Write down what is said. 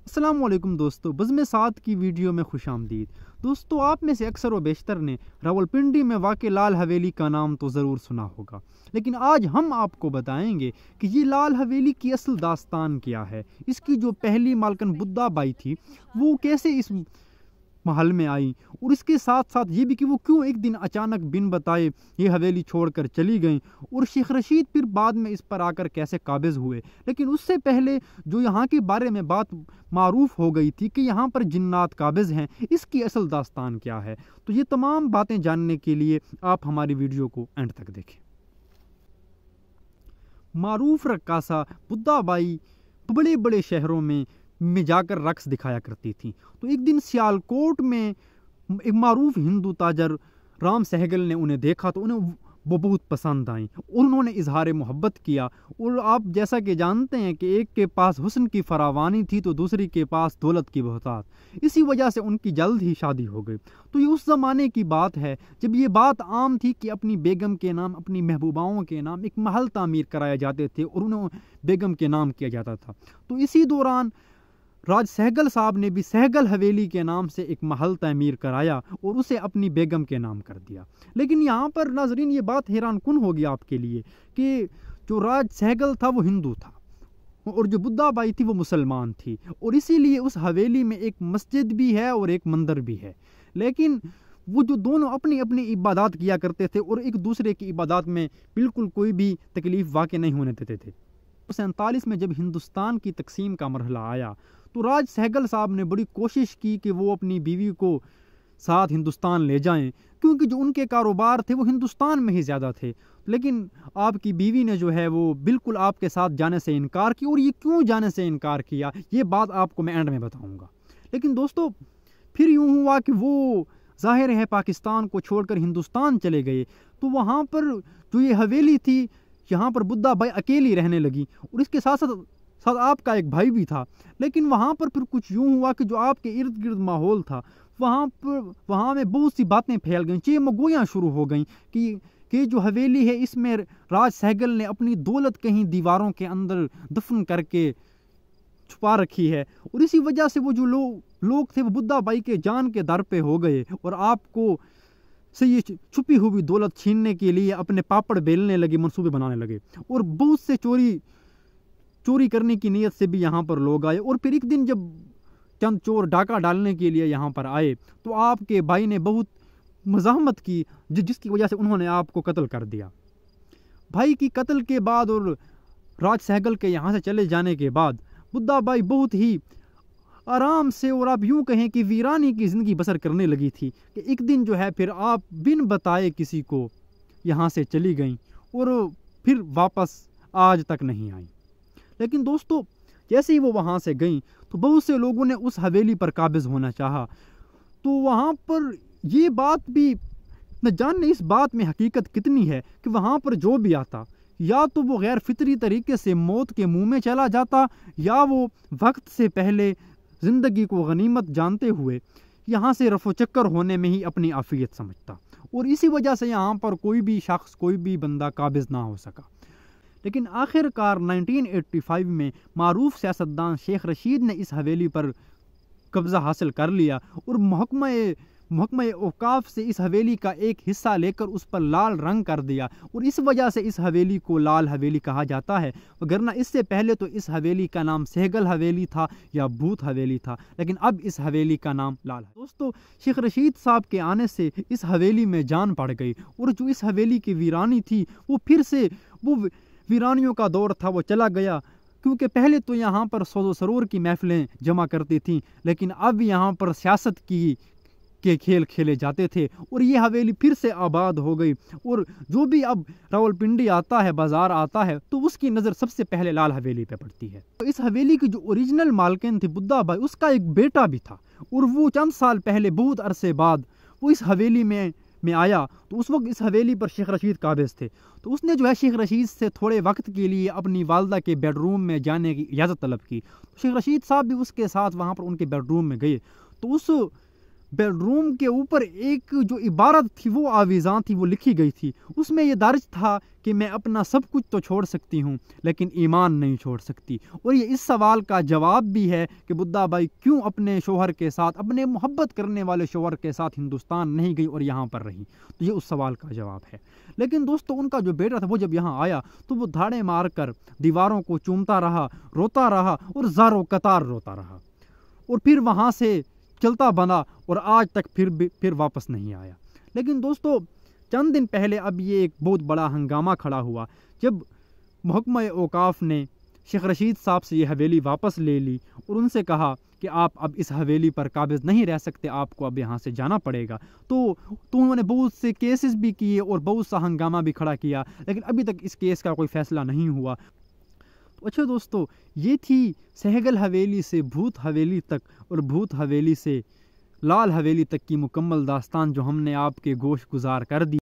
السلام علیکم دوستو، بزم سات کی ویڈیو میں خوش آمدید۔ دوستو، آپ میں سے اکثر و بیشتر نے راولپنڈی میں واقع لال حویلی کا نام تو ضرور سنا ہوگا، لیکن آج ہم آپ کو بتائیں گے کہ یہ لال حویلی کی اصل داستان کیا ہے، اس کی جو پہلی مالکن بدھا بائی تھی وہ کیسے اس محل میں آئی، اور اس کے ساتھ ساتھ یہ بھی کہ وہ کیوں ایک دن اچانک بن بتائے یہ حویلی چھوڑ کر چلی گئیں، اور شیخ رشید پھر بعد میں اس پر آ کر کیسے قابض ہوئے۔ لیکن اس سے پہلے جو یہاں کے بارے میں بات معروف ہو گئی تھی کہ یہاں پر جنات قابض ہیں، اس کی اصل داستان کیا ہے، تو یہ تمام باتیں جاننے کے لیے آپ ہماری ویڈیو کو اینڈ تک دیکھیں۔ معروف رقاصہ بدھا بائی بڑے بڑے شہروں میں جا کر رقص دکھایا کرتی تھی، تو ایک دن سیالکوٹ میں ایک معروف ہندو تاجر رام سہگل نے انہیں دیکھا تو انہیں وہ بہت پسند آئیں اور انہوں نے اظہار محبت کیا، اور آپ جیسا کہ جانتے ہیں کہ ایک کے پاس حسن کی فراوانی تھی تو دوسری کے پاس دولت کی بہتات، اسی وجہ سے ان کی جلد ہی شادی ہو گئی۔ تو یہ اس زمانے کی بات ہے جب یہ بات عام تھی کہ اپنی بیگم کے نام، اپنی محبوباؤں کے نام ایک محل تعمیر کرائے جاتے تھے اور انہیں بیگم کے نام کیا جاتا تھا۔ تو اسی دوران راج سہگل صاحب نے بھی سہگل حویلی کے نام سے ایک محل تعمیر کرایا اور اسے اپنی بیگم کے نام کر دیا۔ لیکن یہاں پر ناظرین یہ بات حیران کن ہوگی آپ کے لیے کہ جو راج سہگل تھا وہ ہندو تھا اور جو بدھا بائی تھی وہ مسلمان تھی، اور اسی لیے اس حویلی میں ایک مسجد بھی ہے اور ایک مندر بھی ہے، لیکن وہ جو دونوں اپنی اپنی عبادات کیا کرتے تھے اور ایک دوسرے کی عبادات میں بالکل کوئی بھی تکلیف واقع نہیں ہونے دیتے تھے۔ 1947 میں جب ہندوستان کی تقسیم کا مرحلہ آیا تو راج سہگل صاحب نے بڑی کوشش کی کہ وہ اپنی بیوی کو ساتھ ہندوستان لے جائیں، کیونکہ جو ان کے کاروبار تھے وہ ہندوستان میں ہی زیادہ تھے، لیکن آپ کی بیوی نے جو ہے وہ بالکل آپ کے ساتھ جانے سے انکار کی، اور یہ کیوں جانے سے انکار کیا یہ بات آپ کو میں اینڈ میں بتاؤں گا۔ لیکن دوستو پھر یوں ہوا کہ وہ ظاہر ہے پاکستان کو چھوڑ کر ہندوستان چلے گئے، تو وہاں پر جو یہ حویلی تھی یہاں پر بدھا بائی اکیلی رہنے لگی، اور اس کے ساتھ ساتھ آپ کا ایک بھائی بھی تھا، لیکن وہاں پر پھر کچھ یوں ہوا کہ جو آپ کے ارد گرد ماحول تھا وہاں میں بہت سی باتیں پھیل گئیں، چیمگویاں شروع ہو گئیں کہ جو حویلی ہے اس میں راج سہگل نے اپنی دولت کہیں دیواروں کے اندر دفن کر کے چھپا رکھی ہے، اور اسی وجہ سے وہ جو لوگ تھے وہ بدھا بائی کے جان کے در پہ ہو گئے اور آپ کو سے یہ چھپی ہوئی دولت چھیننے کے لیے اپنے پاپڑ بیلنے لگے، منصوبے بنانے لگے، اور بہت سے چوری کرنے کی نیت سے بھی یہاں پر لوگ آئے، اور پھر ایک دن جب چند چور ڈاکہ ڈالنے کے لیے یہاں پر آئے تو آپ کے بھائی نے بہت مزاحمت کی جس کی وجہ سے انہوں نے آپ کو قتل کر دیا۔ بھائی کی قتل کے بعد اور راج سہگل کے یہاں سے چلے جانے کے بعد بدھا بائی بہت ہی آرام سے اور آپ یوں کہیں کہ ویرانی کی زندگی بسر کرنے لگی تھی کہ ایک دن جو ہے پھر آپ بن بتائے کسی کو یہاں سے چلی گئیں اور پھر واپس آج تک نہیں آئیں۔ لیکن دوستو جیسے ہی وہ وہاں سے گئیں تو بہت سے لوگوں نے اس حویلی پر قابض ہونا چاہا، تو وہاں پر یہ بات بھی نہ جاننے اس بات میں حقیقت کتنی ہے کہ وہاں پر جو بھی آتا یا تو وہ غیر فطری طریقے سے موت کے منہ میں چلا جاتا، یا وہ وقت سے پہلے زندگی کو غنیمت جانتے ہوئے یہاں سے رفع چکر ہونے میں ہی اپنی عافیت سمجھتا، اور اسی وجہ سے یہاں پر کوئی بھی شخص، کوئی بھی بندہ قابض نہ ہو سکا۔ لیکن آخر کار 1985 میں معروف سیاستدان شیخ رشید نے اس حویلی پر قبضہ حاصل کر لیا اور محکمہ اوقاف سے اس حویلی کا ایک حصہ لے کر اس پر لال رنگ کر دیا، اور اس وجہ سے اس حویلی کو لال حویلی کہا جاتا ہے، وگرنہ اس سے پہلے تو اس حویلی کا نام سہگل حویلی تھا یا بھوت حویلی تھا، لیکن اب اس حویلی کا نام لال ہے۔ دوستو شیخ رشید صاحب کے آنے سے اس حویلی میں جان پڑ گئی، اور جو اس حویلی کی ویرانی تھی وہ پھر سے وہ ویرانیوں کا دور تھا وہ چلا گیا، کیونکہ پہلے تو یہاں پر سوز و سرور کی محفلیں جمع کرتی تھیں، لیکن اب یہاں پر سیاست کے کھیل کھیلے جاتے تھے، اور یہ حویلی پھر سے آباد ہو گئی، اور جو بھی اب راولپنڈی آتا ہے، بازار آتا ہے، تو اس کی نظر سب سے پہلے لال حویلی پہ پڑتی ہے۔ اس حویلی کی جو اوریجنل مالکن تھی بدھا بائی، اس کا ایک بیٹا بھی تھا، اور وہ چند سال پہلے بہت عرصے بعد وہ اس حویلی میں آیا، تو اس وقت اس حویلی پر شیخ رشید قابض تھے، تو اس نے جو ہے شیخ رشید سے تھوڑے وقت کے لیے اپنی والدہ کے بیڈ روم میں جانے کی اجازت طلب کی۔ شیخ رشید صاحب بھی اس کے ساتھ وہاں پر ان کے بیڈ روم میں گئے، تو اس بیڈ روم کے اوپر ایک جو عبارت تھی وہ آویزاں تھی، وہ لکھی گئی تھی، اس میں یہ درج تھا کہ میں اپنا سب کچھ تو چھوڑ سکتی ہوں لیکن ایمان نہیں چھوڑ سکتی۔ اور یہ اس سوال کا جواب بھی ہے کہ بدھا بائی کیوں اپنے شوہر کے ساتھ، اپنے محبت کرنے والے شوہر کے ساتھ ہندوستان نہیں گئی اور یہاں پر رہی، تو یہ اس سوال کا جواب ہے۔ لیکن دوستو ان کا جو بیٹا تھا وہ جب یہاں آیا تو وہ دھاڑے مار کر دیواروں کو چومتا رہا، روتا رہا اور زارو قطار روتا رہا، اور پھر وہاں سے چلتا بنا اور آج تک پھر واپس نہیں آیا۔ لیکن دوستو چند دن پہلے اب یہ ایک بہت بڑا ہنگامہ کھڑا ہوا جب محکمہ اوقاف نے شیخ رشید صاحب سے یہ حویلی واپس لے لی اور ان سے کہا کہ آپ اب اس حویلی پر قابض نہیں رہ سکتے، آپ کو اب یہاں سے جانا پڑے گا۔ تو انہوں نے بہت سے کیسز بھی کیے اور بہت سا ہنگامہ بھی کھڑا کیا، لیکن ابھی تک اس کیس کا کوئی فیصلہ نہیں ہوا۔ تو اچھا دوستو، یہ تھی سہگل حویلی سے بھوت حویلی تک اور بھوت حویلی سے لال حویلی تک کی مکمل داستان جو ہم نے آپ کے گوش گزار کر دی۔